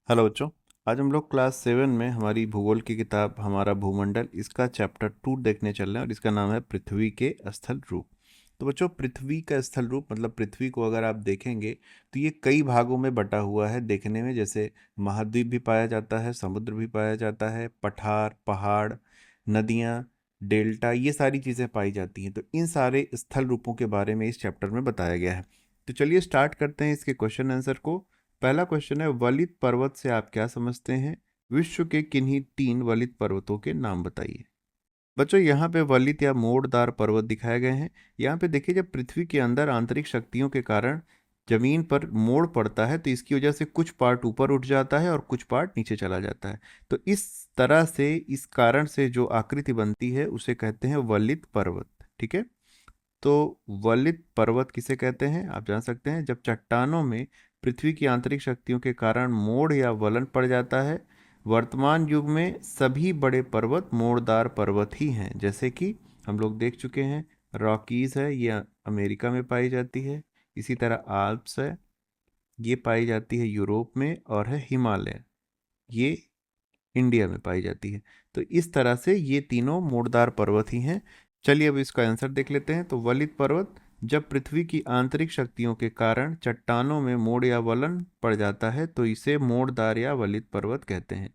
Hello बच्चों। आज हम लोग क्लास 7 में हमारी भूगोल की किताब हमारा भूमंडल इसका चैप्टर 2 देखने चल रहे हैं और इसका नाम है पृथ्वी के स्थल रूप। तो बच्चों, पृथ्वी का स्थल रूप मतलब पृथ्वी को अगर आप देखेंगे तो ये कई भागों में बटा हुआ है देखने में। जैसे महाद्वीप भी पाया जाता है, समुद्र भी पाया जाता है, पठार, पहाड़, नदियाँ, डेल्टा, ये सारी चीज़ें पाई जाती हैं। तो इन सारे स्थल रूपों के बारे में इस चैप्टर में बताया गया है। तो चलिए स्टार्ट करते हैं इसके क्वेश्चन आंसर को। पहला क्वेश्चन है, वलित पर्वत से आप क्या समझते हैं? विश्व के किन्हीं 3 वलित पर्वतों के नाम बताइए। बच्चों, यहाँ पे वलित या मोड़दार पर्वत दिखाए गए हैं। यहाँ पे देखिए, जब पृथ्वी के अंदर आंतरिक शक्तियों के कारण जमीन पर मोड़ पड़ता है तो इसकी वजह से कुछ पार्ट ऊपर उठ जाता है और कुछ पार्ट नीचे चला जाता है। तो इस तरह से, इस कारण से जो आकृति बनती है उसे कहते हैं वलित पर्वत। ठीक है। तो वलित पर्वत किसे कहते हैं आप जान सकते हैं, जब चट्टानों में पृथ्वी की आंतरिक शक्तियों के कारण मोड़ या वलन पड़ जाता है। वर्तमान युग में सभी बड़े पर्वत मोड़दार पर्वत ही हैं, जैसे कि हम लोग देख चुके हैं। रॉकीज है, ये अमेरिका में पाई जाती है। इसी तरह आल्प्स है, ये पाई जाती है यूरोप में। और है हिमालय, ये इंडिया में पाई जाती है। तो इस तरह से ये तीनों मोड़दार पर्वत ही हैं। चलिए अब इसका आंसर देख लेते हैं। तो वलित पर्वत जब पृथ्वी की आंतरिक शक्तियों के कारण चट्टानों में मोड़ या वलन पड़ जाता है तो इसे मोड़दार या वलित पर्वत कहते हैं।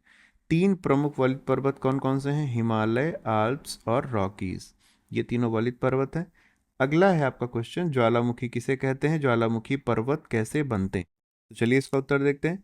3 प्रमुख वलित पर्वत कौन कौन से हैं? हिमालय, आल्प्स और रॉकीज, ये तीनों वलित पर्वत हैं। अगला है आपका क्वेश्चन, ज्वालामुखी किसे कहते हैं? ज्वालामुखी पर्वत कैसे बनते हैं? तो चलिए इसका उत्तर देखते हैं।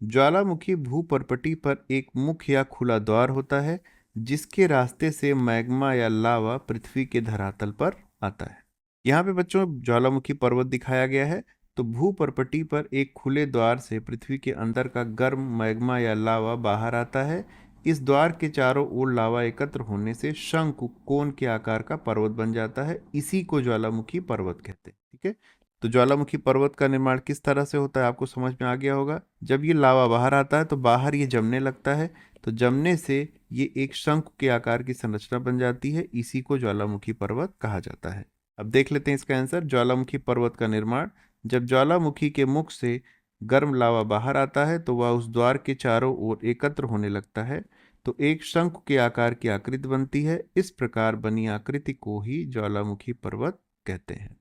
ज्वालामुखी भूपर्पटी पर एक मुख्य या खुला द्वार होता है जिसके रास्ते से मैग्मा या लावा पृथ्वी के धरातल पर आता है। यहाँ पे बच्चों ज्वालामुखी पर्वत दिखाया गया है। तो भूपर्पटी पर एक खुले द्वार से पृथ्वी के अंदर का गर्म मैग्मा या लावा बाहर आता है। इस द्वार के चारों ओर लावा एकत्र होने से शंकु कोण के आकार का पर्वत बन जाता है। इसी को ज्वालामुखी पर्वत कहते हैं। ठीक है। तो ज्वालामुखी पर्वत का निर्माण किस तरह से होता है आपको समझ में आ गया होगा। जब ये लावा बाहर आता है तो बाहर ये जमने लगता है। तो जमने से ये एक शंकु के आकार की संरचना बन जाती है। इसी को ज्वालामुखी पर्वत कहा जाता है। अब देख लेते हैं इसका आंसर। ज्वालामुखी पर्वत का निर्माण, जब ज्वालामुखी के मुख से गर्म लावा बाहर आता है तो वह उस द्वार के चारों ओर एकत्र होने लगता है। तो एक शंकु के आकार की आकृति बनती है। इस प्रकार बनी आकृति को ही ज्वालामुखी पर्वत कहते हैं।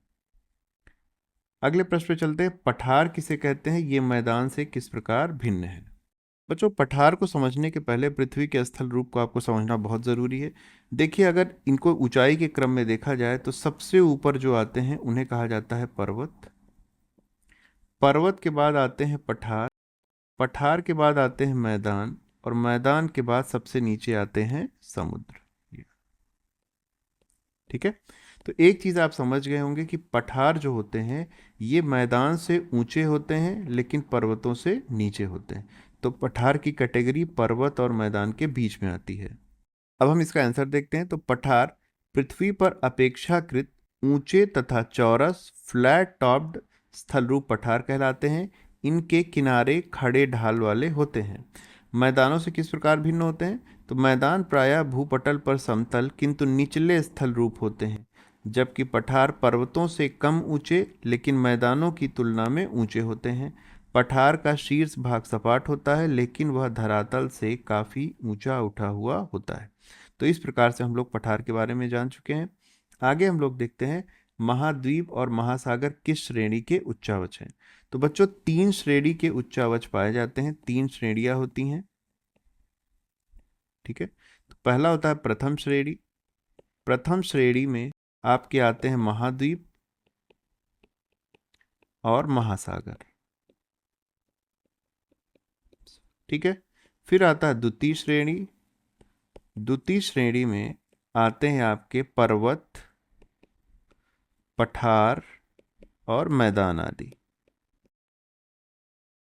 अगले प्रश्न पे चलते हैं। पठार किसे कहते हैं? ये मैदान से किस प्रकार भिन्न है? बच्चों, पठार को समझने के पहले पृथ्वी के स्थल रूप को आपको समझना बहुत जरूरी है। देखिए, अगर इनको ऊंचाई के क्रम में देखा जाए तो सबसे ऊपर जो आते हैं उन्हें कहा जाता है पर्वत। पर्वत के बाद आते हैं पठार, पठार के बाद आते हैं मैदान, और मैदान के बाद सबसे नीचे आते हैं समुद्र। ठीक है। तो एक चीज आप समझ गए होंगे कि पठार जो होते हैं ये मैदान से ऊंचे होते हैं लेकिन पर्वतों से नीचे होते हैं। तो पठार की कैटेगरी पर्वत और मैदान के बीच में आती है। अब हम इसका आंसर देखते हैं। तो पठार पृथ्वी पर अपेक्षाकृत ऊंचे तथा चौरस फ्लैट टॉप्ड स्थलरूप पठार कहलाते हैं। इनके किनारे खड़े ढाल वाले होते हैं। मैदानों से किस प्रकार भिन्न होते हैं? तो मैदान प्रायः भूपटल पर समतल किंतु निचले स्थल रूप होते हैं, जबकि पठार पर्वतों से कम ऊंचे लेकिन मैदानों की तुलना में ऊंचे होते हैं। पठार का शीर्ष भाग सपाट होता है लेकिन वह धरातल से काफी ऊंचा उठा हुआ होता है। तो इस प्रकार से हम लोग पठार के बारे में जान चुके हैं। आगे हम लोग देखते हैं, महाद्वीप और महासागर किस श्रेणी के उच्चावच हैं? तो बच्चों 3 श्रेणी के उच्चावच पाए जाते हैं। 3 श्रेणियां होती हैं। ठीक है। तो पहला होता है प्रथम श्रेणी। प्रथम श्रेणी में आपके आते हैं महाद्वीप और महासागर। ठीक है। फिर आता है द्वितीय श्रेणी। द्वितीय श्रेणी में आते हैं आपके पर्वत, पठार और मैदान आदि।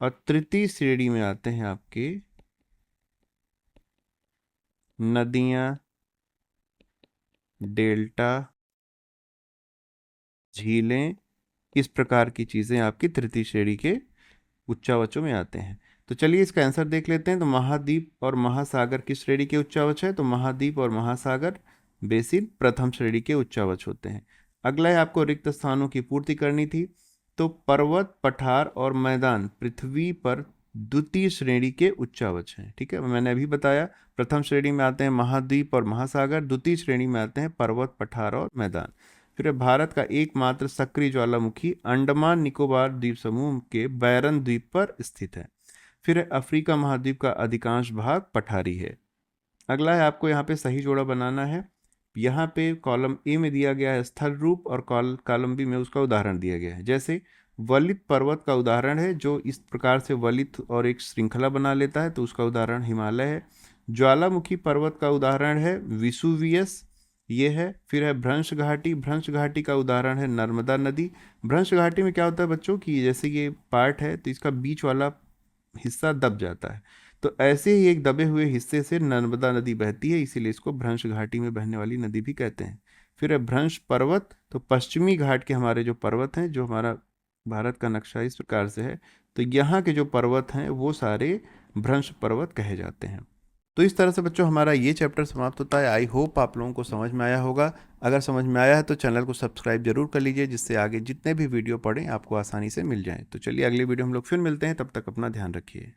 और तृतीय श्रेणी में आते हैं आपके नदियां, डेल्टा, झीलें, इस प्रकार की चीजें आपकी तृतीय श्रेणी के उच्चावचों में आते हैं। तो चलिए इसका आंसर देख लेते हैं। तो महाद्वीप और महासागर किस श्रेणी के उच्चावच है? तो महाद्वीप और महासागर बेसिन प्रथम श्रेणी के उच्चावच होते हैं। अगला है, आपको रिक्त स्थानों की पूर्ति करनी थी। तो पर्वत, पठार और मैदान पृथ्वी पर द्वितीय श्रेणी के उच्चावच हैं। ठीक है, मैंने अभी बताया प्रथम श्रेणी में आते हैं महाद्वीप और महासागर, द्वितीय श्रेणी में आते हैं पर्वत, पठार और मैदान। फिर भारत का एकमात्र सक्रिय ज्वालामुखी अंडमान निकोबार द्वीप समूह के बैरन द्वीप पर स्थित है। फिर अफ्रीका महाद्वीप का अधिकांश भाग पठारी है। अगला है, आपको यहाँ पे सही जोड़ा बनाना है। यहाँ पे कॉलम ए में दिया गया है स्थल रूप और कॉलम बी में उसका उदाहरण दिया गया है। जैसे वलित पर्वत का उदाहरण है, जो इस प्रकार से वलित और एक श्रृंखला बना लेता है, तो उसका उदाहरण हिमालय है। ज्वालामुखी पर्वत का उदाहरण है विसुवियस, ये है। फिर है भ्रंश घाटी, भ्रंश घाटी का उदाहरण है नर्मदा नदी। भ्रंश घाटी में क्या होता है बच्चों की, जैसे ये पार्ट है तो इसका बीच वाला हिस्सा दब जाता है, तो ऐसे ही एक दबे हुए हिस्से से नर्मदा नदी बहती है, इसीलिए इसको भ्रंश घाटी में बहने वाली नदी भी कहते हैं। फिर है भ्रंश पर्वत, तो पश्चिमी घाट के हमारे जो पर्वत हैं, जो हमारा भारत का नक्शा इस प्रकार से है, तो यहाँ के जो पर्वत हैं वो सारे भ्रंश पर्वत कहे जाते हैं। तो इस तरह से बच्चों हमारा ये चैप्टर समाप्त होता है। आई होप आप लोगों को समझ में आया होगा। अगर समझ में आया है तो चैनल को सब्सक्राइब जरूर कर लीजिए, जिससे आगे जितने भी वीडियो पढ़ें आपको आसानी से मिल जाएं। तो चलिए अगली वीडियो हम लोग फिर मिलते हैं, तब तक अपना ध्यान रखिए।